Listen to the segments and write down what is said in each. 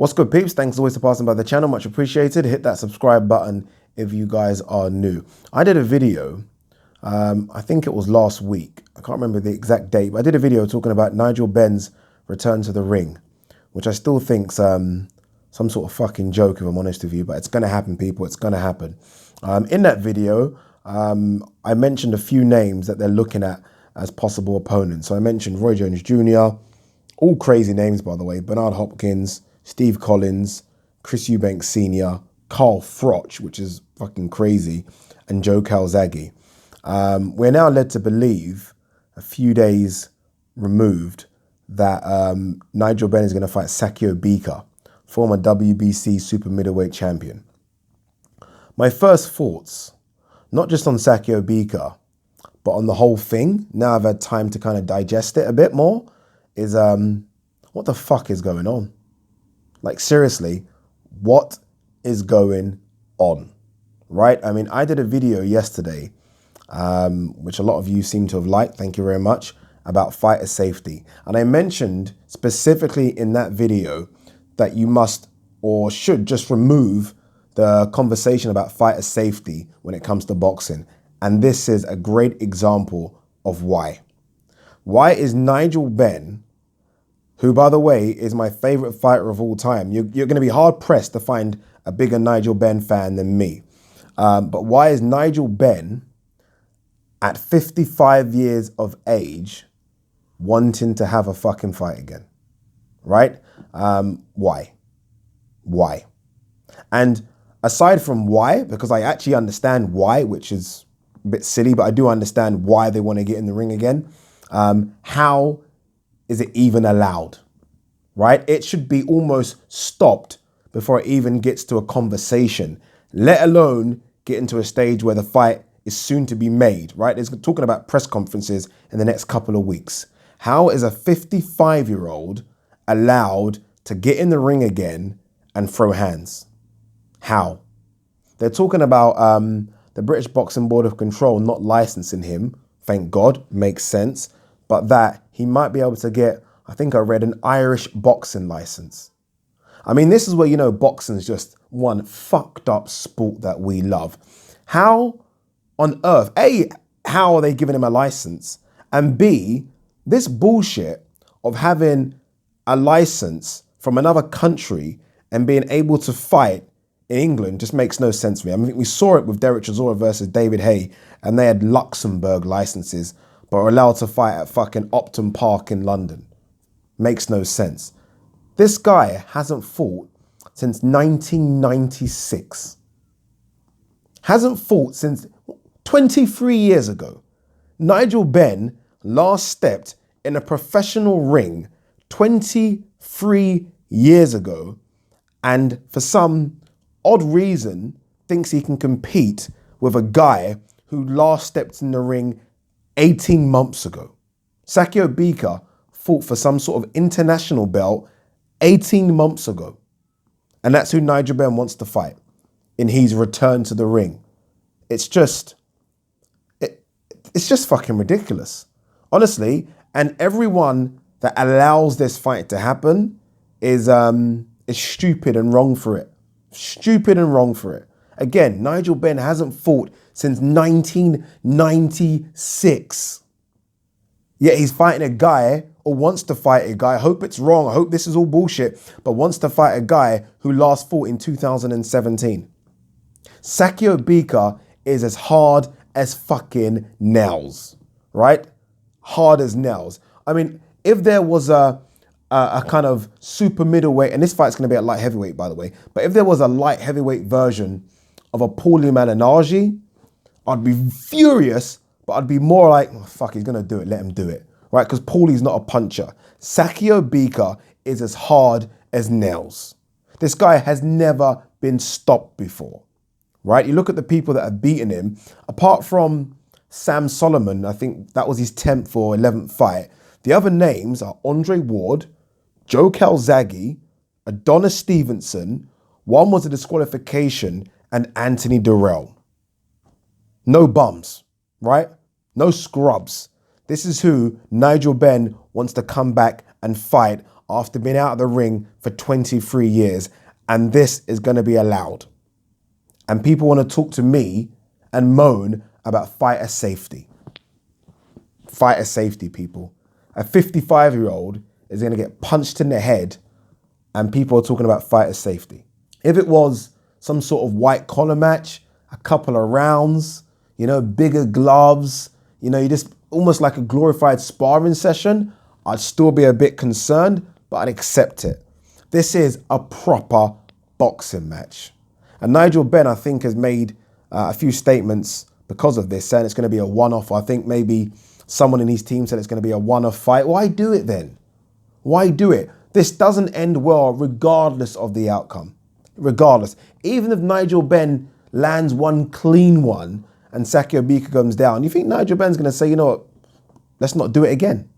What's good, peeps? Thanks always for passing by the channel. Much appreciated. Hit that subscribe button if you guys are new. I did a video, I think it was last week. I can't remember the exact date, but I did a video talking about Nigel Benn's return to the ring, which I still think's some sort of fucking joke, if I'm honest with you, but it's going to happen, people. It's going to happen. In that video, I mentioned a few names that they're looking at as possible opponents. So I mentioned Roy Jones Jr., all crazy names, by the way, Bernard Hopkins, Steve Collins, Chris Eubanks Sr., Carl Froch, which is fucking crazy, and Joe Calzaghe. We're now led to believe, a few days removed, that Nigel Benn is going to fight SAKIO Bika, former WBC super middleweight champion. My first thoughts, not just on SAKIO Bika, but on the whole thing, now I've had time to kind of digest it a bit more, is what the fuck is going on? Like, seriously, what is going on, right? I mean, I did a video yesterday, which a lot of you seem to have liked, thank you very much, about fighter safety. And I mentioned specifically in that video that you must or should just remove the conversation about fighter safety when it comes to boxing. And this is a great example of why. Why is Nigel Benn, who, by the way, is my favorite fighter of all time. You're going to be hard-pressed to find a bigger Nigel Benn fan than me. But why is Nigel Benn, at 55 years of age, wanting to have a fucking fight again? Right? Why? Why? And aside from why, because I actually understand why, which is a bit silly, but I do understand why they want to get in the ring again. How is it even allowed, right? It should be almost stopped before it even gets to a conversation, let alone get into a stage where the fight is soon to be made, right? There's talking about press conferences in the next couple of weeks. How is a 55-year-old allowed to get in the ring again and throw hands? How? They're talking about the British Boxing Board of Control not licensing him. Thank God, makes sense. But that he might be able to get, I think I read, an Irish boxing license. I mean, this is where, you know, boxing is just one fucked up sport that we love. How on earth, A, how are they giving him a license? And B, this bullshit of having a license from another country and being able to fight in England just makes no sense to me. I mean, we saw it with Derek Chisora versus David Haye, and they had Luxembourg licenses, but are allowed to fight at fucking Upton Park in London. Makes no sense. This guy hasn't fought since 1996. Hasn't fought since 23 years ago. Nigel Benn last stepped in a professional ring 23 years ago, and for some odd reason thinks he can compete with a guy who last stepped in the ring 18 months ago. SAKIO Bika fought for some sort of international belt 18 months ago. And that's who Nigel Benn wants to fight in his return to the ring. It's just fucking ridiculous. Honestly, and everyone that allows this fight to happen is stupid and wrong for it. Stupid and wrong for it. Again, Nigel Benn hasn't fought since 1996. Yet he's fighting a guy, or wants to fight a guy, I hope it's wrong, I hope this is all bullshit, but wants to fight a guy who last fought in 2017. SAKIO Bika is as hard as fucking nails, right? Hard as nails. I mean, if there was a kind of super middleweight, and this fight's going to be at light heavyweight, by the way, but if there was a light heavyweight version of a Paulie Malignaggi, I'd be furious, but I'd be more like, oh, fuck, he's going to do it, let him do it, right? Because Paulie's not a puncher. SAKIO Bika is as hard as nails. This guy has never been stopped before, right? You look at the people that have beaten him, apart from Sam Solomon, I think that was his 10th or 11th fight. The other names are Andre Ward, Joe Calzaghe, Adonis Stevenson, one was a disqualification, and Anthony Durrell. No bums, right? No scrubs. This is who Nigel Benn wants to come back and fight after being out of the ring for 23 years. And this is going to be allowed. And people want to talk to me and moan about fighter safety. Fighter safety, people. A 55-year-old is going to get punched in the head and people are talking about fighter safety. If it was some sort of white collar match, a couple of rounds, you know, bigger gloves, you know, you just almost like a glorified sparring session, I'd still be a bit concerned, but I'd accept it. This is a proper boxing match. And Nigel Benn, I think, has made a few statements because of this, saying it's going to be a one-off. I think maybe someone in his team said it's going to be a one-off fight. Why do it then? Why do it? This doesn't end well regardless of the outcome. Regardless. Even if Nigel Benn lands one clean one and SAKIO Bika comes down, you think Nigel Benn's going to say, you know what, let's not do it again.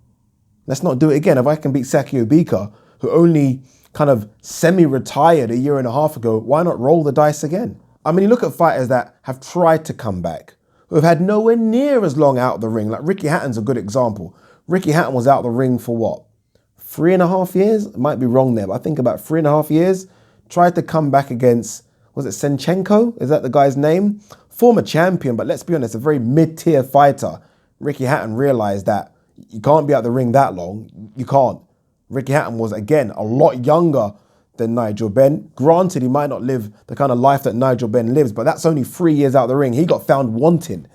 Let's not do it again. If I can beat SAKIO Bika, who only kind of semi-retired a year and a half ago, why not roll the dice again? I mean, you look at fighters that have tried to come back, who have had nowhere near as long out of the ring. Like Ricky Hatton's a good example. Ricky Hatton was out of the ring for what? 3.5 years? I might be wrong there, but I think about 3.5 years. Tried to come back against, was it Senchenko? Is that the guy's name? Former champion, but let's be honest, a very mid-tier fighter. Ricky Hatton realized that you can't be out the ring that long. You can't. Ricky Hatton was, again, a lot younger than Nigel Benn. Granted, he might not live the kind of life that Nigel Benn lives, but that's only 3 years out of the ring. He got found wanting.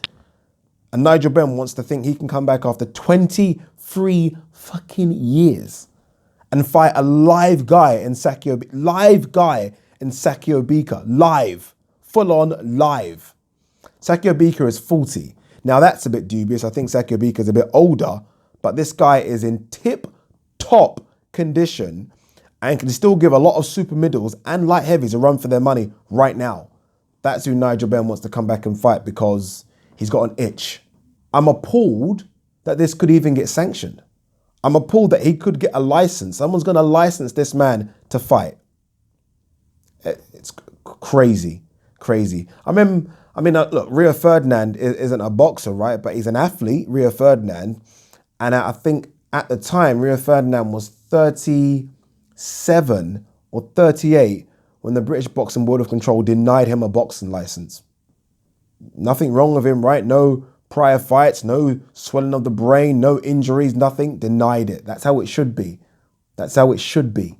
And Nigel Benn wants to think he can come back after 23 fucking years and fight a live guy in SAKIO Bika. Live. Full on live. SAKIO Bika is 40. Now that's a bit dubious. I think SAKIO Bika is a bit older, but this guy is in tip-top condition and can still give a lot of super middles and light heavies a run for their money right now. That's who Nigel Benn wants to come back and fight because he's got an itch. I'm appalled that this could even get sanctioned. I'm appalled that he could get a license. Someone's going to license this man to fight. It's crazy, crazy. Look, Rio Ferdinand isn't a boxer, right? But he's an athlete, Rio Ferdinand. And I think at the time, Rio Ferdinand was 37 or 38 when the British Boxing Board of Control denied him a boxing license. Nothing wrong with him, right? No prior fights, no swelling of the brain, no injuries, nothing. Denied it. That's how it should be. That's how it should be.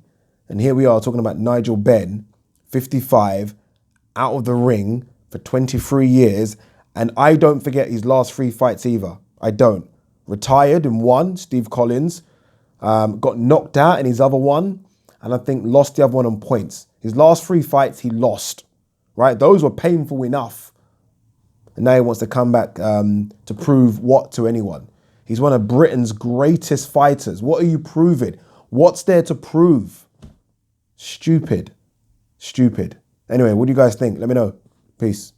And here we are talking about Nigel Benn, 55, out of the ring for 23 years. And I don't forget his last 3 fights either. I don't. Retired in one, Steve Collins. Got knocked out in his other one. And I think lost the other one on points. His last 3 fights, he lost. Right? Those were painful enough. And now he wants to come back to prove what to anyone? He's one of Britain's greatest fighters. What are you proving? What's there to prove? Stupid. Stupid. Anyway, what do you guys think? Let me know. Peace.